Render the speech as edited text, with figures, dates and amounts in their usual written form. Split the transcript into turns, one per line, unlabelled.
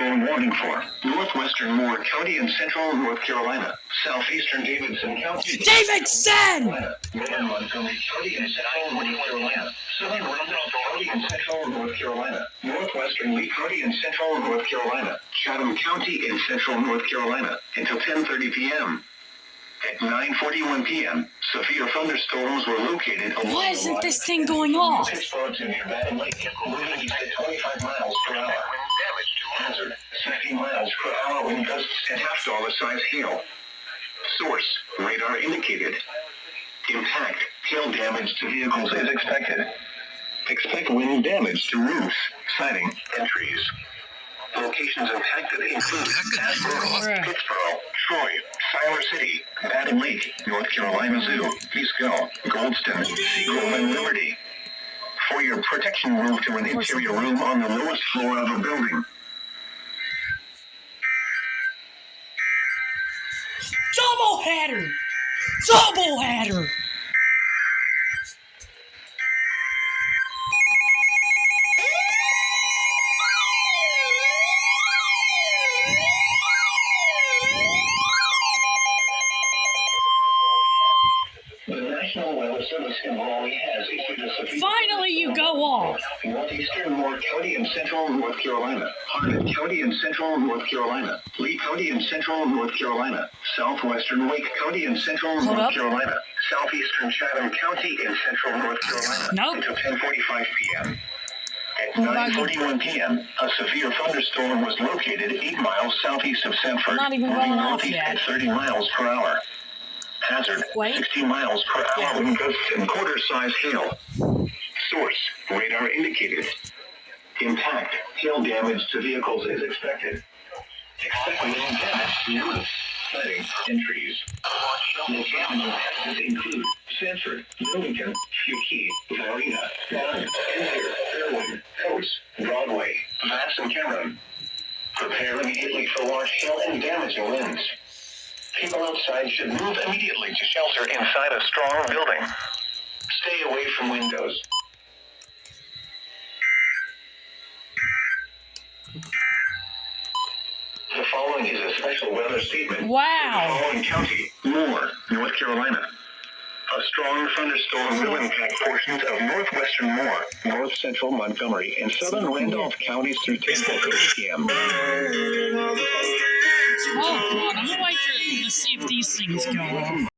thunderstorm warning for northwestern Moore County and central North Carolina, southeastern Davidson County,
Davidson!
northern Montgomery County and central North Carolina, southern Randolph County and central North Carolina, northwestern Lee County and central North Carolina, Chatham County and central North Carolina, until 10:30 p.m. At 9:41 p.m., severe thunderstorms were located along
Why isn't this thing going off?
Pittsburgh to near Baton Lake, winds at 25 miles per hour. Hazard, 60 miles per hour wind gusts and $half size hail. Source, radar indicated. Impact, hail damage to vehicles is expected. Expect wind damage to roofs, siding, and trees. Locations impacted include Asheboro, Pittsburgh, Troy, Siler City, Baton Lake, North Carolina Zoo, Eastgall, Goldston, Seagrove, and Liberty. For your protection, move to an interior room on the lowest floor of a building.
Double header! Double header!
The National Weather Service in Raleigh has issued a severe...
Finally you go off!
Northeastern Moore County and central North Carolina, Harnett County and central North Carolina, Lee County and central North Carolina, southwestern Wake County and central North Carolina, southeastern Chatham County and central North Carolina, until 10:45 p.m. At 9:41 p.m., a severe thunderstorm was located 8 miles southeast of Sanford, moving northeast at 30 miles per hour. Hazard, 60 miles per hour wind gusts and quarter-size hail. Source, radar indicated. Impact, hail damage to vehicles is expected. Expect wind damage to roofs, siding, and trees. Locations impacted include Sanford, Bloomington, Fukey, Varina, Vaughan, Enfield, Fairwood, Coates, Broadway, Vass, and Cameron. Prepare immediately for large hail and damaging winds. People outside should move immediately to shelter inside a strong building. Stay away from windows. The following is a special weather statement.
Wow.
The following county, Moore, North Carolina. A strong thunderstorm will impact portions of northwestern Moore, north central Montgomery, and southern Randolph counties through 10:30 p.m.
Oh, God, I'm gonna wait to see if these things go off.